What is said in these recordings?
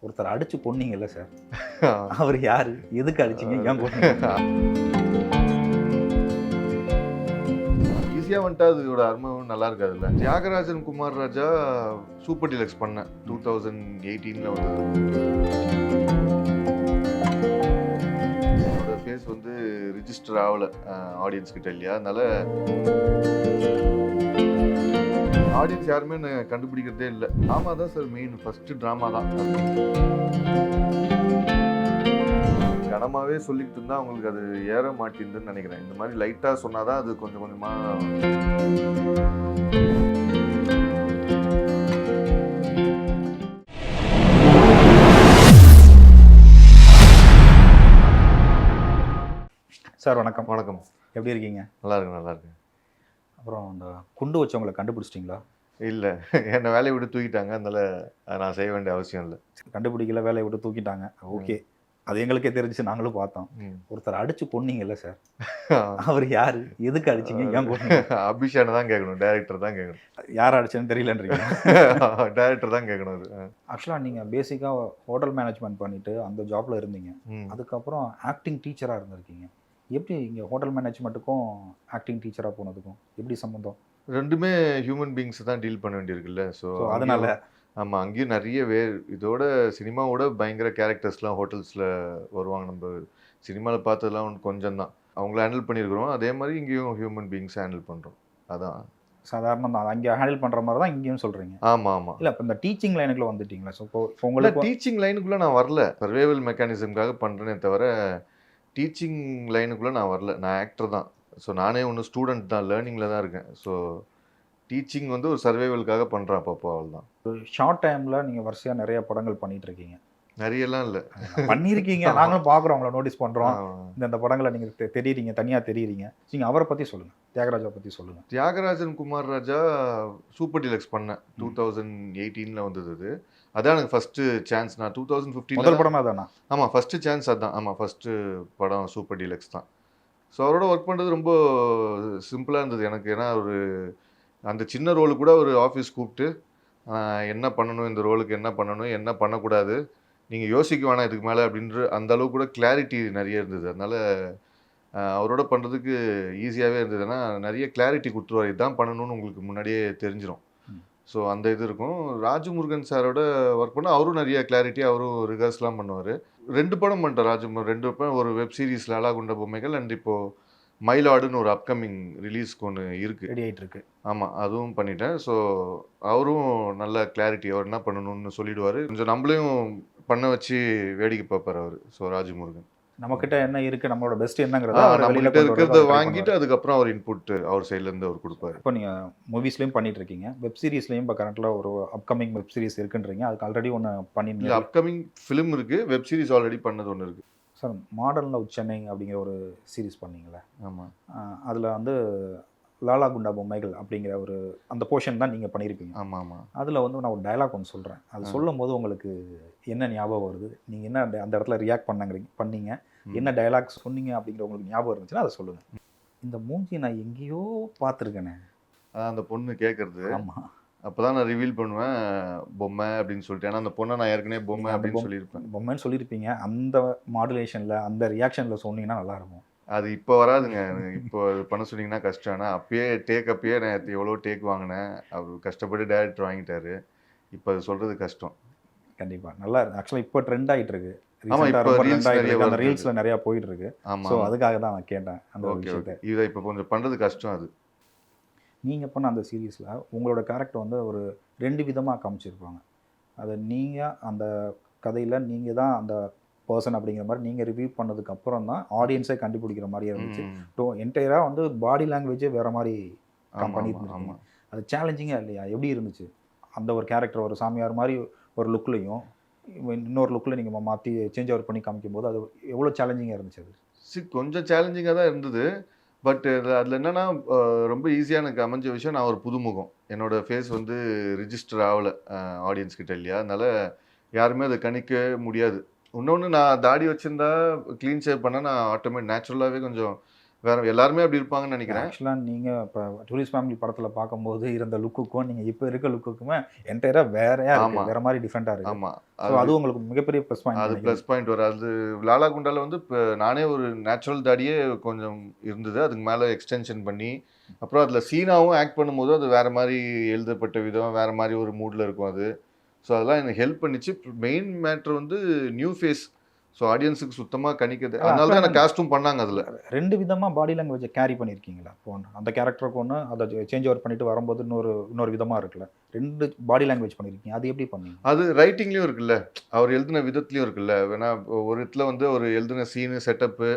ஒருத்தர் அடிச்சு கொன்னீங்கல்ல சார், அவர் யாரு? எதுக்கு அடிச்சீங்க? ஏன் கொன்னீங்க? ஈஸியாக வந்துட்டு அதோட அருமையும் நல்லா இருக்காதுல்ல. தியாகராஜன் குமார் ராஜா சூப்பர் டீலக்ஸ் பண்ணேன் 2018 வந்தது. என்னோட ஃபேஸ் வந்து ரிஜிஸ்டர் ஆகலை ஆடியன்ஸ் கிட்ட இல்லையா, அதனால ஆடியன்ஸ் யாருமே என்னை கண்டுபிடிக்கிறதே இல்லை. ட்ராமா தான் சார் மெயின், ஃபஸ்ட்டு ட்ராமா தான். கனமாவே சொல்லிக்கிட்டு இருந்தால் அவங்களுக்கு அது ஏற மாட்டேங்குதுன்னு நினைக்கிறேன். இந்த மாதிரி லைட்டாக சொன்னாதான் அது கொஞ்சம் கொஞ்சமாக. சார் வணக்கம். வணக்கம். எப்படி இருக்கீங்க? நல்லா இருக்கு, நல்லா இருக்கு. அப்புறம் அந்த குண்டு வச்சவங்களை கண்டுபிடிச்சிட்டிங்களா? இல்லை, என்னை வேலையை விட்டு தூக்கிட்டாங்க, அதனால அதை நான் செய்ய வேண்டிய அவசியம் இல்லை. கண்டுபிடிக்கல, வேலையை விட்டு தூக்கிட்டாங்க. ஓகே, அது எங்களுக்கே தெரிஞ்சு நாங்களும் பார்த்தோம். ஒருத்தர் அடிச்சு கொன்னீங்கல்ல சார், அவர் யாரு? எதுக்கு அடிச்சீங்க? ஏன் கொன்னீங்க? அபிஷானை தான் கேட்கணும், டைரக்டர் தான் கேட்கணும். யார் அடிச்சேன்னு தெரியலன்றீங்க. டைரக்டர் தான் கேட்கணும் அது. ஆக்சுவலாக நீங்கள் பேசிக்காக ஹோட்டல் மேனேஜ்மெண்ட் பண்ணிட்டு அந்த ஜாப்ல இருந்தீங்க. அதுக்கப்புறம் ஆக்டிங் டீச்சராக இருந்திருக்கீங்க. எப்படி இங்கே ஹோட்டல் மேனேஜ்மெண்ட்டுக்கும் ஆக்டிங் டீச்சராக போனதுக்கும் எப்படி சம்மந்தம்? ரெண்டுமே ஹியூமன் பீங்ஸ் தான் டீல் பண்ண வேண்டியிருக்குல்ல. ஸோ அதனால ஆமாம், அங்கேயும் நிறைய இதோட சினிமாவோட பயங்கர கேரக்டர்ஸ்லாம் ஹோட்டல்ஸில் வருவாங்க. நம்ம சினிமாவில் பார்த்ததெல்லாம் கொஞ்சம் தான் அவங்கள ஹேண்டில் பண்ணியிருக்கிறோம். அதே மாதிரி இங்கேயும் ஹியூமன் பீங்ஸ் ஹேண்டில் பண்ணுறோம். அதான் சாதாரணம் தான். அங்கே ஹேண்டில் பண்ணுற மாதிரி தான் இங்கேயும் சொல்கிறீங்க. ஆமாம் ஆமாம். இல்லை, இப்போ இந்த டீச்சிங் லைனுக்குள்ளே வந்துட்டீங்களா? ஸோ இப்போ உங்களுக்கு டீச்சிங் லைனுக்குள்ளே நான் வரல. சர்வைவல் மெக்கானிசம்காக பண்ணுறேனே தவிர டீச்சிங் லைனுக்குள்ளே நான் வரல. நான் ஆக்டர் தான். ஸோ நானே ஒன்றும் ஸ்டூடெண்ட் தான், லேர்னிங்கில் தான் இருக்கேன். ஸோ டீச்சிங் வந்து ஒரு சர்வைவலுக்காக பண்ணுறேன் அப்பப்போ, அவள் தான். ஷார்ட் டைமில் நீங்கள் வரிசையாக நிறைய படங்கள் பண்ணிகிட்டு இருக்கீங்க. நிறையலாம் இல்லை, பண்ணியிருக்கீங்க. நாங்களும் பார்க்குறோம், உங்களை நோட்டீஸ் பண்ணுறோம். இந்த படங்களை நீங்கள் தெரியுறீங்க, தனியாக தெரியுறீங்க. நீங்கள் அவரை பற்றி சொல்லுங்கள், தியாகராஜா பற்றி சொல்லுங்கள். தியாகராஜன் குமார் ராஜா சூப்பர் டீலக்ஸ் பண்ணேன் 2018 வந்தது. அது அதான் எனக்கு ஃபஸ்ட்டு சான்ஸ். நான் 2015 முதல் படமாக தானா? ஆமாம், ஃபஸ்ட்டு சான்ஸ் அதுதான். ஆமாம், ஃபஸ்ட்டு படம் சூப்பர் டீலக்ஸ் தான். ஸோ அவரோட ஒர்க் பண்ணுறது ரொம்ப சிம்பிளாக இருந்தது எனக்கு. ஏன்னா ஒரு அந்த சின்ன ரோலுக்கு கூட ஒரு ஆஃபீஸ் கூப்பிட்டு என்ன பண்ணணும், இந்த ரோலுக்கு என்ன பண்ணணும், என்ன பண்ணக்கூடாது, நீங்கள் யோசிக்க வேணாம் இதுக்கு மேலே அப்படின்ற அந்த அளவுக்கு கூட கிளாரிட்டி நிறைய இருந்தது. அதனால் அவரோட பண்ணுறதுக்கு ஈஸியாகவே இருந்தது. ஏன்னா நிறைய கிளாரிட்டி கொடுத்துருவார், இதுதான் பண்ணணும்னு உங்களுக்கு முன்னாடியே தெரிஞ்சிடும். ஸோ அந்த இது இருக்கும். ராஜமுருகன் சாரோட ஒர்க் பண்ணால் அவரும் நிறைய கிளாரிட்டி, அவரும் ரிகர்ஸ்லாம் பண்ணுவார். 2 படம் பண்ணிட்டார் ராஜமுருகன். 2 படம், ஒரு வெப் சீரிஸ் லாலாகுண்ட பொம்மைகள், அண்ட் இப்போது மயிலாடுன்னு ஒரு அப்கமிங் ரிலீஸ்க்கு ஒன்று இருக்குது, ரெடி ஆகிட்டு இருக்கு. ஆமாம், அதுவும் பண்ணிட்டேன். ஸோ அவரும் நல்ல கிளாரிட்டி, அவர் என்ன பண்ணணும்னு சொல்லிடுவார். கொஞ்சம் நம்மளையும் பண்ண வச்சு வேடிக்கை பார்ப்பார் அவர். ஸோ ராஜமுருகன் நம்மக்கிட்ட என்ன இருக்குது, நம்மளோட பெஸ்ட் என்னங்கிறத நம்மகிட்ட இருக்கிறத வாங்கிட்டு அதுக்கப்புறம் அவர் இன்புட் அவர் சைட்லேருந்து அவர் கொடுப்பாரு. இப்போ நீங்கள் மூவிஸ்லேயும் பண்ணிட்டு இருக்கீங்க, வெப் சீரிஸ்லேயும் இப்போ கரண்ட்டில் ஒரு அப்கமிங் வெப் சீரிஸ் இருக்குன்றீங்க. அதுக்கு ஆல்ரெடி ஒன்று பண்ணிருந்தீங்க. அப்கமிங் ஃபிலிம் இருக்குது, வெப் சீரிஸ் ஆல்ரெடி பண்ணது ஒன்று இருக்குது சார். மாடர்ன் லவ் சென்னை அப்படிங்கிற ஒரு சீரிஸ் பண்ணீங்களே. ஆமாம், அதில் வந்து லாலா குண்டா பொம்மைகள் அப்படிங்கிற ஒரு அந்த போர்ஷன் தான் நீங்கள் பண்ணியிருப்பீங்க. ஆமாம் ஆமாம். அதில் வந்து நான் ஒரு டயலாக் ஒன்று சொல்கிறேன். அது சொல்லும் போது உங்களுக்கு என்ன ஞாபகம் வருது, நீங்கள் என்ன அந்த இடத்துல ரியாக்ட் பண்ணீங்க, என்ன டயலாக் சொன்னீங்க அப்படிங்கிற உங்களுக்கு ஞாபகம் இருந்துச்சுன்னா அதை சொல்லுங்கள். இந்த மூஞ்சி நான் எங்கேயோ பார்த்துருக்கேனே. அதான் அந்த பொண்ணு கேட்குறது. ஆமாம், அப்போ தான் நான் ரிவீல் பண்ணுவேன் பொம்மை அப்படின்னு சொல்லிட்டு. ஏன்னா அந்த பொண்ணை நான் ஏற்கனவே பொம்மை அப்படின்னு சொல்லியிருப்பேன். பொம்மைன்னு சொல்லியிருப்பீங்க. அந்த மாடுலேஷனில் அந்த ரியாக்ஷனில் சொன்னீங்கன்னா நல்லாயிருக்கும். அது இப்போ வராதுங்க. இப்போ பண்ண சொன்னீங்கன்னா கஷ்டம். ஆனால் அப்பயே நான் எவ்வளோ டேக் வாங்கினேன். அவர் கஷ்டப்பட்டு டேரக்டர் வாங்கிட்டாரு. இப்போ அது சொல்கிறது கஷ்டம். கண்டிப்பாக நல்லா இருக்கு. ஆக்சுவலாக இப்போ ட்ரெண்ட் ஆகிட்டு இருக்கு. ஆமாம், இப்போ அந்த ரீல்ஸில் நிறையா போயிட்டு இருக்கு. ஆமாம், ஸோ அதுக்காக தான் நான் கேட்டேன் அந்த விஷயத்தை. இதை இப்போ கொஞ்சம் பண்ணுறது கஷ்டம். அது நீங்கள் பண்ண அந்த சீரீஸில் உங்களோட கேரக்டர் வந்து ஒரு 2 விதமாக காமிச்சிருப்பாங்க. அதை நீங்கள் அந்த கதையில் நீங்கள் தான் அந்த பர்சன் அப்படிங்கிற மாதிரி நீங்கள் ரிவ்யூ பண்ணதுக்கு அப்புறம் தான் ஆடியன்ஸே கண்டுபிடிக்கிற மாதிரி இருந்துச்சு. என்டையராக வந்து பாடி லாங்குவேஜே வேறு மாதிரி பண்ணியிருந்தீங்க. அது சேலஞ்சிங்காக இல்லையா? எப்படி இருந்துச்சு அந்த ஒரு கேரக்டர் ஒரு சாமியார் மாதிரி ஒரு லுக்லையும் இன்னொரு லுக்கில் நீங்கள் மாற்றி சேஞ்ச் ஓவர் பண்ணி காமிக்கும் போது அது எவ்வளோ சேலஞ்சிங்காக இருந்துச்சு? அது கொஞ்சம் சேலஞ்சிங்காக தான் இருந்தது. பட் அதில் என்னென்னா ரொம்ப ஈஸியாக எனக்கு அமைஞ்ச விஷயம், நான் ஒரு புதுமுகம். என்னோடய ஃபேஸ் வந்து ரிஜிஸ்டர் ஆகலை ஆடியன்ஸ் கிட்ட இல்லையா, அதனால் யாருமே அதை கணிக்க முடியாது. இன்னொன்று, நான் தாடி வச்சுருந்தா க்ளீன் ஷேவ் பண்ணால் நான் நேச்சுரலாகவே கொஞ்சம் வேற எல்லாருமே அப்படி இருப்பாங்கன்னு நினைக்கிறேன். ஆக்சுவலாக நீங்கள் இப்போ டூரிஸ்ட் ஃபேமிலி படத்தில் பார்க்கும்போது இருந்த லுக்குக்கும் நீங்கள் இப்போ இருக்க லுக்குக்குமே என்டையராக வேறையா ஆமா. இருக்குது, வேற மாதிரி டிஃப்ரெண்ட்டாக இருக்குது. ஆமா. ஸோ அது உங்களுக்கு மிகப்பெரிய ப்ளஸ் பாயிண்ட் அது நினைக்கிறேன். ப்ளஸ் பாயிண்ட் வரும். அது லாலா குண்டால வந்து இப்போ நானே ஒரு நேச்சுரல் தாடியே கொஞ்சம் இருந்தது. அதுக்கு மேலே எக்ஸ்டென்ஷன் பண்ணி, அப்புறம் அதில் சீனாவும் ஆக்ட் பண்ணும்போது அது வேற மாதிரி எழுதப்பட்ட விதம், வேற மாதிரி ஒரு மூடில் இருக்கும் அது. ஸோ அதெல்லாம் எனக்கு ஹெல்ப் பண்ணிச்சு. மெயின் மேட்ரு வந்து நியூ ஃபேஸ். ஸோ ஆடியன்ஸுக்கு சுத்தமாக கணிக்குது. அதனால தான் எனக்கு காஸ்ட்யூம் பண்ணாங்க அதில். ரெண்டு விதமாக பாடி லாங்குவேஜை கேரி பண்ணியிருக்கீங்களா? இப்போ ஒன்று அந்த கேரக்டருக்கு ஒன்று, அதை சேஞ்ச் ஓவர் பண்ணிட்டு வரும்போது இன்னொரு விதமாக இருக்குல்ல, ரெண்டு பாடி லாங்குவேஜ் பண்ணியிருக்கீங்க. அது எப்படி பண்ணீங்க? அது ரைட்டிங்லேயும் இருக்குல்ல, அவர் எழுதின விதத்துலையும் இருக்குல்ல. வேணா ஒரு இடத்துல வந்து ஒரு எழுதின சீனு, செட்டப்பு,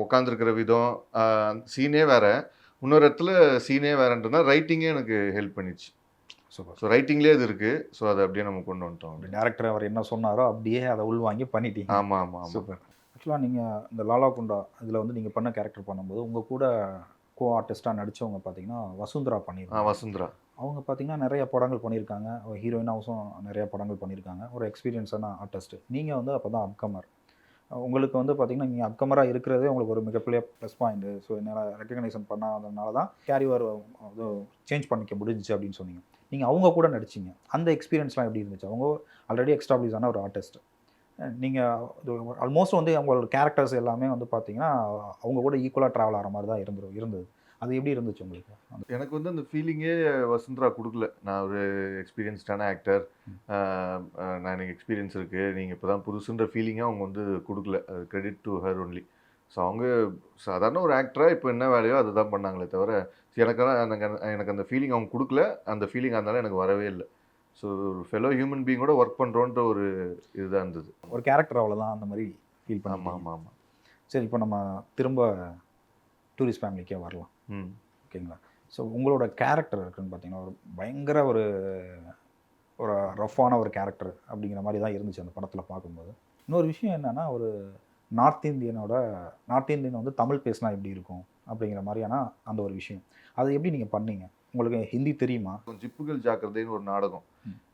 உட்காந்துருக்கிற விதம், சீனே வேற. இன்னொரு இடத்துல சீனே வேறன்றதுனா ரைட்டிங்கே எனக்கு ஹெல்ப் பண்ணிச்சு. சூப்பர். ஸோ ரைட்டிங்லேயே அது இருக்குது. ஸோ அதை அப்படியே நம்ம கொண்டு வந்துட்டோம். டேரக்டர் அவர் என்ன சொன்னாரோ அப்படியே அதை உள்வாங்கி பண்ணிட்டீங்க. ஆமாம் ஆமாம் ஆமாம். சூப்பர். ஆக்சுவலாக நீங்கள் இந்த லாலா குண்டா இதில் வந்து நீங்கள் பண்ண கேரக்டர் பண்ணும்போது உங்கள் கூட கோ ஆர்டிஸ்டாக நடித்தவங்க பார்த்தீங்கன்னா வசுந்தரா பண்ணியிருக்காங்க. வசுந்தரா அவங்க பார்த்தீங்கன்னா நிறைய படங்கள் பண்ணியிருக்காங்க. ஹீரோயினாவும் நிறைய படங்கள் பண்ணியிருக்காங்க. ஒரு எக்ஸ்பீரியன்ஸான ஆர்டிஸ்ட். நீங்கள் வந்து அப்போ தான் அப்கமர். உங்களுக்கு வந்து பார்த்தீங்கன்னா நீங்கள் அப்கமராக இருக்கிறதே உங்களுக்கு ஒரு மிகப்பெரிய ப்ளஸ் பாயிண்ட்டு. ஸோ என்னால் ரெக்கக்னைசன் பண்ணாததுனால தான் கேரியர் அது சேஞ்ச் பண்ணிக்க முடிஞ்சிச்சு அப்படின்னு சொன்னீங்க. நீங்கள் அவங்க கூட நடிச்சிங்க. அந்த எக்ஸ்பீரியன்ஸ்லாம் எப்படி இருந்துச்சு? அவங்க ஆல்ரெடி எக்ஸ்டாப்ளிஷ் ஆன ஒரு ஆர்டிஸ்ட். நீங்கள் ஆல்மோஸ்ட் வந்து அவங்களோட கேரக்டர்ஸ் எல்லாமே வந்து பார்த்தீங்கன்னா அவங்க கூட ஈக்குவலாக ட்ராவல் ஆகிற மாதிரி தான் இருந்தது. அது எப்படி இருந்துச்சு உங்களுக்கு? எனக்கு வந்து அந்த ஃபீலிங்கே வசுந்தரா கொடுக்கல. நான் ஒரு எக்ஸ்பீரியன்ஸ்டான ஆக்டர், நான் எனக்கு எக்ஸ்பீரியன்ஸ் இருக்குது, நீங்கள் இப்போ தான் புதுசுன்ற ஃபீலிங்காக அவங்க வந்து கொடுக்கல. அது credit to her only. So அவங்க சாதாரண ஒரு ஆக்டராக இப்போ என்ன வேலையோ அதை தான் பண்ணாங்களே தவிர, எனக்கு அந்த ஃபீலிங் அவங்க கொடுக்கல. அந்த ஃபீலிங் அதனால எனக்கு வரவே இல்லை. ஸோ ஒரு ஃபெலோ ஹியூமன் பீயிங்கோட ஒர்க் பண்ணுறோன்ற ஒரு இதுதான் இருந்தது. ஒரு கேரக்டர் அவ்வளோதான் அந்த மாதிரி ஃபீல் பண்ணி. ஆமாம் ஆமாம் ஆமாம். சரி, இப்போ நம்ம திரும்ப டூரிஸ்ட் ஃபேமிலிக்கே வரலாம். ஓகேங்களா? ஸோ உங்களோட கேரக்டர் இருக்குன்னு பார்த்தீங்கன்னா ஒரு பயங்கர ஒரு ரஃப்பான ஒரு கேரக்டர் அப்படிங்கிற மாதிரி தான் இருந்துச்சு அந்த படத்தில் பார்க்கும்போது. இன்னொரு விஷயம் என்னென்னா, ஒரு நார்த் இந்தியன் வந்து தமிழ் பேசினா எப்படி இருக்கும் அப்படிங்கிற மாதிரியான அந்த ஒரு விஷயம். அதை எப்படி நீங்கள் பண்ணீங்க? உங்களுக்கு ஹிந்தி தெரியுமா? ஜிப்புகள் ஜாக்கிரதைன்னு ஒரு நாடகம்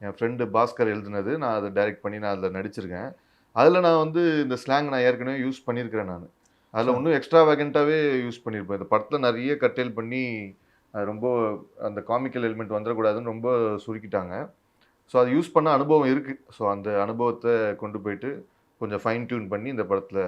என் ஃப்ரெண்டு பாஸ்கர் எழுதுனது. நான் அதை டைரக்ட் பண்ணி நான் அதில் நடிச்சிருக்கேன். அதில் நான் வந்து இந்த ஸ்லாங் நான் ஏற்கனவே யூஸ் பண்ணியிருக்கிறேன். நான் அதில் இன்னும் எக்ஸ்ட்ரா வேகண்ட்டாகவே யூஸ் பண்ணியிருப்பேன். இந்த படத்தில் நிறைய கட்டேல் பண்ணி ரொம்ப அந்த காமிக்கல் எலிமெண்ட் வந்துடக்கூடாதுன்னு ரொம்ப சுருக்கிட்டாங்க. ஸோ அது யூஸ் பண்ண அனுபவம் இருக்குது. ஸோ அந்த அனுபவத்தை கொண்டு போயிட்டு கொஞ்சம் ஃபைன் டியூன் பண்ணி இந்த படத்தில்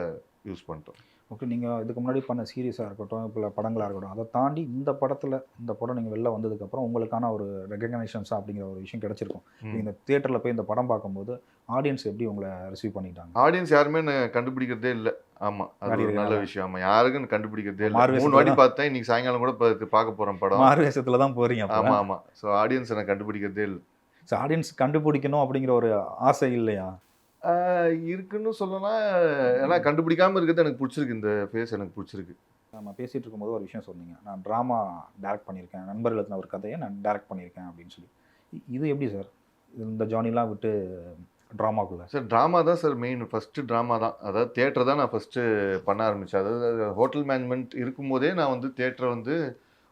யூஸ் பண்ணிட்டோம். ஓகே. நீங்கள் இதுக்கு முன்னாடி பண்ண சீரீஸாக இருக்கட்டும், இப்போ படங்களாக இருக்கட்டும், அதை தாண்டி இந்த படம் நீங்கள் வெளில வந்ததுக்கப்புறம் உங்களுக்கான ஒரு ரெகக்னைசன்ஸாக அப்படிங்கிற ஒரு விஷயம் கிடச்சிருக்கும். நீங்கள் தியேட்டரில் போய் இந்த படம் பார்க்கும்போது ஆடியன்ஸ் எப்படி உங்களை ரிசீவ் பண்ணிட்டாங்க? ஆடியன்ஸ் யாருமே கண்டுபிடிக்கிறதே இல்லை. ஆமாம், அது ஒரு நல்ல விஷயம். ஆமாம், யாருக்கும் கண்டுபிடிக்கிறதே இல்லை. 3 வாட்டி பார்த்தேன். இன்னைக்கு சாயங்காலம் கூட பார்க்க போகிறேன் படம். மாறுவேஷத்தில் தான் போகிறீங்க. ஆமாம் ஆமாம். ஸோ ஆடியன்ஸ் எனக்கு கண்டுபிடிக்கிறதே இல்லை. ஸோ ஆடியன்ஸ் கண்டுபிடிக்கணும் அப்படிங்கிற ஒரு ஆசை இல்லையா? இருக்குன்னு சொல்லலாம். ஏன்னா கண்டுபிடிக்காமல் இருக்கிறது எனக்கு பிடிச்சிருக்கு. இந்த ஃபேஸ் எனக்கு பிடிச்சிருக்கு. நம்ம பேசிகிட்டு இருக்கும்போது ஒரு விஷயம் சொன்னீங்க, நான் ட்ராமா டைரக்ட் பண்ணியிருக்கேன், நண்பர்கள் எழுதின ஒரு கதையை நான் டைரக்ட் பண்ணியிருக்கேன் அப்படின்னு சொல்லி. இது எப்படி சார் இந்த ஜானிலாம் விட்டு ட்ராமாக்குள்ளே? சார் ட்ராமா தான் சார் மெயின். ஃபஸ்ட்டு ட்ராமா தான். அதாவது தியேட்டர் தான் நான் ஃபஸ்ட்டு பண்ண ஆரம்பித்தேன். அதாவது ஹோட்டல் மேனேஜ்மெண்ட் இருக்கும்போதே நான் வந்து தியேட்டரை வந்து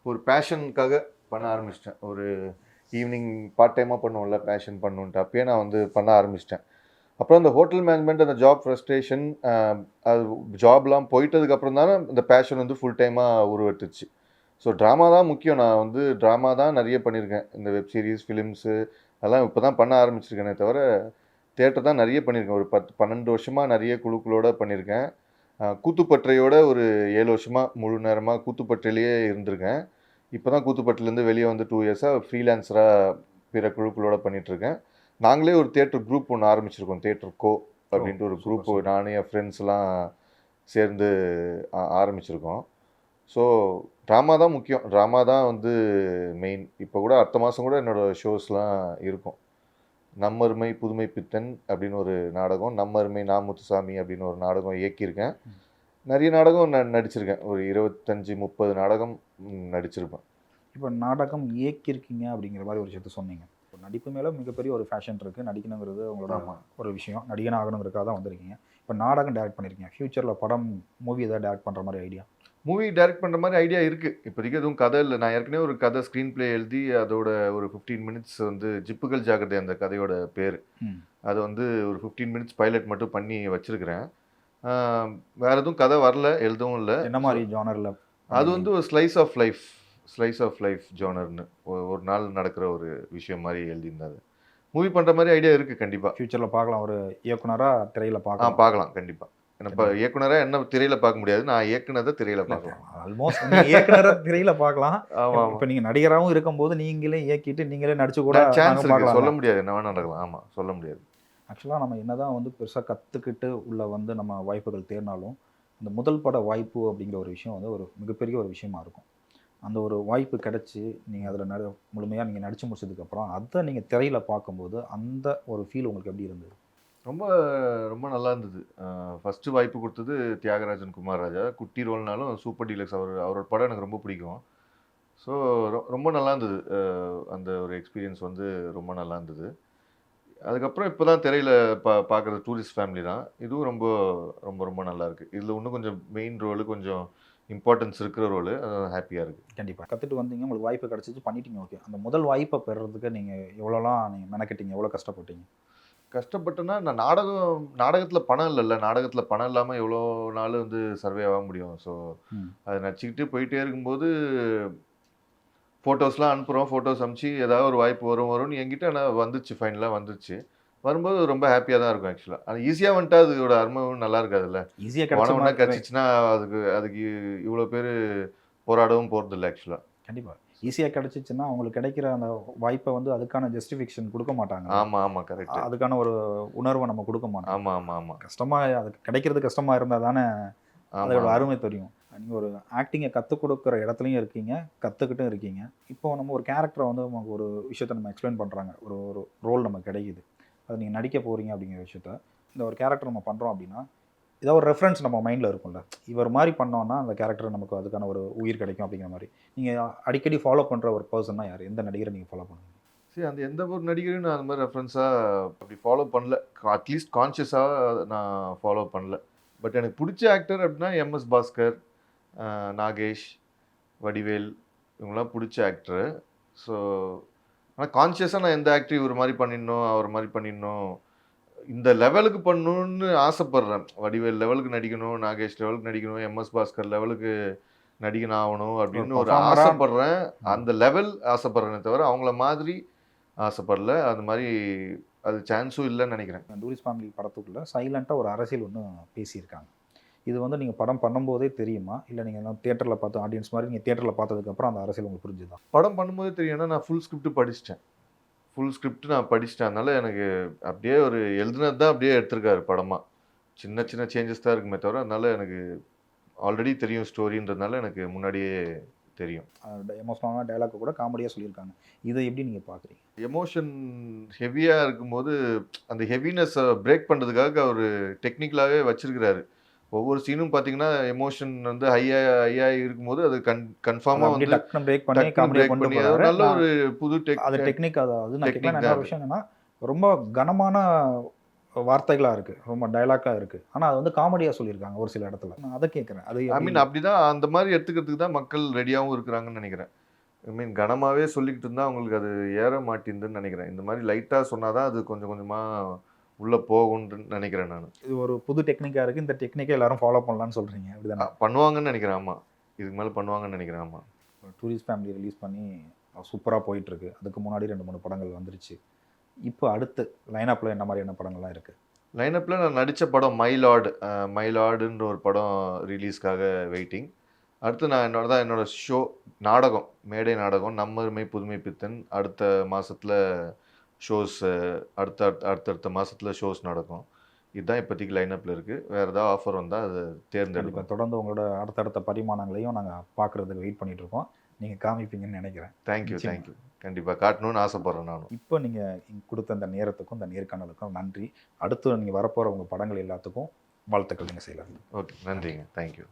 ஒரு பேஷனுக்காக பண்ண ஆரம்பிச்சிட்டேன். ஒரு ஈவினிங் பார்ட் டைமாக பண்ணுவோம்ல, பேஷன் பண்ணுன்ட்டு அப்பயே நான் வந்து பண்ண ஆரம்பிச்சிட்டேன். அப்புறம் அந்த ஹோட்டல் மேனேஜ்மெண்ட், அந்த ஜாப் ஃப்ரஸ்ட்ரேஷன், அது ஜாப்லாம் போயிட்டதுக்கப்புறம் தானே இந்த பேஷன் வந்து ஃபுல் டைமாக உருவெடுத்துச்சு. ஸோ ட்ராமா தான் முக்கியம். நான் வந்து ட்ராமா தான் நிறைய பண்ணியிருக்கேன். இந்த வெப் சீரிஸ், ஃபிலிம்ஸு அதெல்லாம் இப்போ தான் பண்ண ஆரம்பிச்சிருக்கேனே தவிர தியேட்டர் தான் நிறைய பண்ணியிருக்கேன். ஒரு 12 வருஷமாக நிறைய குழுக்களோடு பண்ணியிருக்கேன். கூத்துப்பற்றையோட ஒரு 7 வருஷமாக முழு நேரமாக கூத்துப்பற்றையிலேயே இருந்திருக்கேன். இப்போ தான் கூத்துப்பட்டிலேருந்து வெளியே வந்து 2 இயர்ஸாக ஃப்ரீலான்ஸராக பிற குழுக்களோடு பண்ணிகிட்ருக்கேன். நாங்களே ஒரு தியேட்டர் குரூப் ஒன்று ஆரம்பிச்சிருக்கோம், தியேட்டர் கோ அப்படின்ட்டு ஒரு குரூப் நானும் என் ஃப்ரெண்ட்ஸ்லாம் சேர்ந்து ஆரம்பிச்சிருக்கோம். ஸோ ட்ராமா தான் முக்கியம். ட்ராமா தான் வந்து மெயின். இப்போ கூட அடுத்த மாதம் கூட என்னோடய ஷோஸ்லாம் இருக்கும். நம்மருமை புதுமை பித்தன் அப்படின்னு ஒரு நாடகம், நம்மருமை நாமுத்துசாமி அப்படின்னு ஒரு நாடகம் இயக்கியிருக்கேன். நிறைய நாடகம் நடிச்சிருக்கேன். ஒரு 25-30 நாடகம் நடிச்சிருப்பேன். இப்போ நாடகம் இயக்கியிருக்கீங்க அப்படிங்கிற மாதிரி ஒரு விஷயத்த சொன்னீங்க. நடிப்பு மேலே மிகப்பெரிய ஒரு ஃபேஷன் இருக்குது. நடிக்கணுங்கிறது உங்களோட ஒரு விஷயம். நடிகன் ஆகணுங்கிறதுக்காக தான் வந்திருக்கீங்க. இப்போ நாடகம் டைரக்ட் பண்ணியிருக்கீங்க. ஃப்யூச்சரில் மூவி எதாவது டைரக்ட் பண்ணுற மாதிரி ஐடியா? மூவி டைரக்ட் பண்ணுற மாதிரி ஐடியா இருக்குது. இப்போதைக்கு எதுவும் கதை இல்லை. நான் ஏற்கனவே ஒரு கதை ஸ்க்ரீன் பிளே எழுதி அதோட ஒரு 15 மினிட்ஸ் வந்து ஜிப்புகள் ஜாக்கிரதை அந்த கதையோட பேர். அது வந்து ஒரு 15 மினிட்ஸ் பைலட் மட்டும் பண்ணி வச்சுருக்கிறேன். வேற எதுவும் கதை வரல, எழுதவும் இல்லை. என்ன மாதிரி ஜானரில்? அது வந்து ஒரு ஸ்லைஸ் ஆஃப் லைஃப் ஜானர்னு ஒரு நாள் நடக்கிற ஒரு விஷயம் மாதிரி எழுதியிருந்தாரு. மூவி பண்ணுற மாதிரி ஐடியா இருக்குது கண்டிப்பாக. ஃப்யூச்சரில் பார்க்கலாம், ஒரு இயக்குனராக திரையில் பார்க்கலாம். பார்க்கலாம் கண்டிப்பாக. ஏன்னா இப்போ இயக்குனராக என்ன திரையில் பார்க்க முடியாது, நான் இயக்குனதை திரையில் பார்க்கலாம். ஆல்மோஸ்ட் நீங்கள் இயக்குனரை திரையில் பார்க்கலாம். ஆமாம், இப்போ நீங்கள் நடிகராகவும் இருக்கும்போது நீங்களே இயக்கிட்டு நீங்களே நடிச்சு கூட சான்ஸ் இருக்கு, பார்க்கலாம். சொல்ல முடியாது, என்ன வேணா நடக்கலாம். ஆமாம், சொல்ல முடியாது. ஆக்சுவலாக நம்ம என்னதான் வந்து பெருசாக கற்றுக்கிட்டு உள்ள வந்து நம்ம வாய்ப்புகள் தேடினாலும் இந்த முதல் பட வாய்ப்பு அப்படிங்கிற ஒரு விஷயம் வந்து ஒரு மிகப்பெரிய ஒரு விஷயமா இருக்கும். அந்த ஒரு வாய்ப்பு கிடச்சி நீங்கள் அதில் முழுமையாக நீங்கள் நடித்து முடிச்சதுக்கப்புறம் அதை நீங்கள் திரையில் பார்க்கும்போது அந்த ஒரு ஃபீல் உங்களுக்கு எப்படி இருந்தது? ரொம்ப ரொம்ப நல்லா இருந்தது. ஃபஸ்ட்டு வாய்ப்பு கொடுத்தது தியாகராஜன் குமார் ராஜா. குட்டி ரோல்னாலும் சூப்பர் டீலக்ஸ் அவரோட படம் எனக்கு ரொம்ப பிடிக்கும். ஸோ ரொம்ப நல்லா இருந்தது. அந்த ஒரு எக்ஸ்பீரியன்ஸ் வந்து ரொம்ப நல்லா இருந்தது. அதுக்கப்புறம் இப்போ தான் திரையில் பார்க்குறது டூரிஸ்ட் ஃபேமிலி தான். இதுவும் ரொம்ப ரொம்ப ரொம்ப நல்லா இருக்குது. இதில் இன்னும் கொஞ்சம் மெயின் ரோலு, கொஞ்சம் இம்பார்ட்டன்ஸ் இருக்கிற ரோலு. ஹாப்பியாக இருக்குது. கண்டிப்பாக கற்றுட்டு வந்தீங்க, உங்களுக்கு வாய்ப்பு கிடச்சிச்சு, பண்ணிட்டீங்க. ஓகே, அந்த முதல் வாய்ப்பை பெறுறதுக்கு நீங்கள் எவ்வளோலாம் நீங்கள் மெனக்கிட்டீங்க, எவ்வளோ கஷ்டப்பட்டீங்க? கஷ்டப்பட்டேன்னா, நான் நாடகத்தில் பணம் இல்லைல்ல. நாடகத்தில் பணம் இல்லாமல் எவ்வளோ நாள் வந்து சர்வே ஆக முடியும். ஸோ அதை நடிச்சுக்கிட்டு போயிட்டே இருக்கும்போது ஃபோட்டோஸ்லாம் அனுப்புகிறோம். ஃபோட்டோஸ் அனுப்பிச்சு ஏதாவது ஒரு வாய்ப்பு வரும்னு என்கிட்ட ஆனால் வந்துச்சு, ஃபைனலாக வந்துச்சு. வரும்போது ரொம்ப ஹாப்பியாக தான் இருக்கும் ஆக்சுவலாக. அது ஈஸியாக வந்துட்டா அதோட அருமையும் நல்லா இருக்காதுல்ல. ஈஸியாக பணம்னா கிடைச்ச கிடச்சிச்சின்னா அதுக்கு இவ்வளோ பேர் போராடவும் போகிறதில்ல ஆக்சுவலாக. கண்டிப்பாக ஈஸியாக கிடச்சிச்சின்னா அவங்களுக்கு கிடைக்கிற அந்த வாய்ப்பை வந்து அதுக்கான ஜஸ்டிஃபிகேஷன் கொடுக்க மாட்டாங்க. ஆமாம், கரெக்ட். அதுக்கான ஒரு உணர்வை நம்ம கொடுக்க மாட்டோம். ஆமாம். கஷ்டமாக அது கிடைக்கிறது கஷ்டமாக இருந்தால் தானே அதோட அருமை தெரியும். நீங்கள் ஒரு ஆக்டிங்கை கற்றுக் கொடுக்குற இடத்துலையும் இருக்கீங்க, கற்றுக்கிட்டும் இருக்கீங்க. இப்போ நம்ம ஒரு கேரக்டரை வந்து நமக்கு ஒரு விஷயத்தை நம்ம எக்ஸ்பிளைன் பண்ணுறாங்க, ஒரு ஒரு ரோல் நமக்கு கிடைக்குது, அது நீங்கள் நடிக்க போகிறீங்க அப்படிங்கிற விஷயத்த, இந்த ஒரு கேரக்டர் நம்ம பண்ணுறோம் அப்படின்னா ஏதாவது ஒரு ரெஃபரன்ஸ் நம்ம மைண்டில் இருக்கும்ல, இவர் மாதிரி பண்ணோன்னா அந்த கேரக்டர் நமக்கு அதுக்கான ஒரு உயிர் கிடைக்கும் அப்படிங்கிற மாதிரி. நீங்கள் அடிக்கடி ஃபாலோ பண்ணுற ஒரு பர்சன்னா யார், எந்த நடிகரை நீங்கள் ஃபாலோ பண்ணுவீங்க? சரி, அந்த எந்த ஒரு நடிகரையும் நான் அந்த மாதிரி ரெஃபரன்ஸாக அப்படி ஃபாலோ பண்ணல. அட்லீஸ்ட் கான்ஷியஸாக நான் ஃபாலோ பண்ணல. பட் எனக்கு பிடிச்ச ஆக்டர் அப்படின்னா எம்எஸ் பாஸ்கர், நாகேஷ், வடிவேல், இவங்களாம் பிடிச்ச ஆக்டரு. ஸோ ஆனால் கான்ஷியஸாக நான் எந்த ஆக்டர் இவர் மாதிரி பண்ணிடணும், அவர் மாதிரி பண்ணிடணும், இந்த லெவலுக்கு பண்ணணும்னு ஆசைப்பட்றேன். வடிவேல் லெவலுக்கு நடிக்கணும், நாகேஷ் லெவலுக்கு நடிக்கணும், எம்எஸ் பாஸ்கர் லெவலுக்கு நடிகன் ஆகணும் அப்படின்னு ஒரு ஆசைப்படுறேன். அந்த லெவல் ஆசைப்படுறேனே தவிர அவங்கள மாதிரி ஆசைப்படல. அந்த மாதிரி அது சான்ஸும் இல்லைன்னு நினைக்கிறேன். டூரிஸ்ட் ஃபேமிலி படத்துக்குள்ளே சைலண்ட்டாக ஒரு அரசியல் ஒன்று பேசியிருக்காங்க. இது வந்து நீங்கள் படம் பண்ணும்போதே தெரியுமா, இல்லை நீங்கள் எல்லாம் தியேட்டரில் பார்த்து ஆடியன்ஸ் மாதிரி நீங்கள் தியேட்டரில் பார்த்ததுக்கப்புறம் அந்த அரசியல் உங்களுக்கு புரிஞ்சுதான்? படம் பண்ணும்போதே தெரியும். ஏன்னா நான் ஃபுல் ஸ்கிரிப்ட் படிச்சிட்டேன். அதனால எனக்கு அப்படியே ஒரு எழுதுனது தான் அப்படியே எடுத்திருக்காரு படமாக. சின்ன சின்ன சேஞ்சஸ் தான் இருக்குமே தவிர, அதனால எனக்கு ஆல்ரெடி தெரியும் ஸ்டோரின்றதுனால எனக்கு முன்னாடியே தெரியும். எமோஷனலான டைலாக் கூட காமெடியாக சொல்லியிருக்காங்க. இதை எப்படி நீங்கள் பார்க்குறீங்க? எமோஷன் ஹெவியாக இருக்கும்போது அந்த ஹெவினஸை பிரேக் பண்ணுறதுக்காக அவர் டெக்னிக்கலாகவே வச்சிருக்கிறாரு. ஒவ்வொரு சீனும் பார்த்தீங்கன்னா எமோஷன் வந்து ஹையாக இருக்கும்போது அது கன்ஃபார்மாக வந்து டக்குனு பிரேக் பண்ணி காமெடியாக கொண்டு போகிறாரு. நல்ல ஒரு புது அது டெக்னிக். அதாவது நான் கேட்கலாம் என்ன விஷயம் என்னன்னா, ரொம்ப கனமான வார்த்தைகளாக இருக்குது, ரொம்ப டைலாக்காக இருக்குது, ஆனால் அது வந்து காமெடியாக சொல்லியிருக்காங்க ஒரு சில இடத்துல. நான் அதை கேட்குறேன். அது ஐ மீன் அப்படி தான் அந்த மாதிரி எடுத்துக்கிறதுக்கு தான் மக்கள் ரெடியாகவும் இருக்கிறாங்கன்னு நினைக்கிறேன். ஐ மீன் கனமாகவே சொல்லிக்கிட்டு இருந்தால் அவங்களுக்கு அது ஏற மாட்டேங்குதுன்னு நினைக்கிறேன். இந்த மாதிரி லைட்டாக சொன்னால் தான் அது கொஞ்சம் கொஞ்சமாக உள்ளே போகும்னு நினைக்கிறேன் நான். இது ஒரு புது டெக்னிக்காக இருக்குது, இந்த டெக்னிக்கை எல்லாரும் ஃபாலோ பண்ணலான்னு சொல்கிறீங்க, அப்படி தானே? பண்ணுவாங்கன்னு நினைக்கிறேன். ஆமாம், இதுக்கு மேலே பண்ணுவாங்கன்னு நினைக்கிறேன். ஆமாம். டூரிஸ்ட் ஃபேமிலி ரிலீஸ் பண்ணி சூப்பராக போயிட்டுருக்கு. அதுக்கு முன்னாடி 2-3 படங்கள் வந்துருச்சு. இப்போ அடுத்து லைனப்பில் என்ன மாதிரியான படங்கள்லாம் இருக்குது? லைனப்பில் நான் நடித்த படம் மைலாடுன்ற ஒரு படம் ரிலீஸ்க்காக வெயிட்டிங். அடுத்து நான் என்னோட ஷோ நாடகம், மேடை நாடகம் நம்மருமை புதுமை பித்தன் அடுத்த மாதத்தில் ஷோஸ், அடுத்தடுத்த மாதத்தில் ஷோஸ் நடக்கும். இதுதான் இப்போதைக்கு லைனப்பில் இருக்குது. வேறு ஏதாவது ஆஃபர் வந்தால் அதை தேர்ந்தெடுப்பேன். தொடர்ந்து உங்களோட அடுத்தடுத்த பரிமாணங்களையும் நாங்கள் பார்க்குறதுக்கு வெயிட் பண்ணிகிட்ருக்கோம். நீங்கள் காமிப்பீங்கன்னு நினைக்கிறேன். தேங்க்யூ. கண்டிப்பாக காட்டணும்னு ஆசைப்பட்றேன் நானும். இப்போ நீங்கள் கொடுத்த இந்த நேரத்துக்கும் இந்த நேர்காணலுக்கும் நன்றி. அடுத்து நீங்கள் வரப்போகிற உங்கள் படங்கள் எல்லாத்துக்கும் வாழ்த்துக்கள் நீங்கள் செய்யலாம். ஓகே, நன்றிங்க. தேங்க்யூ.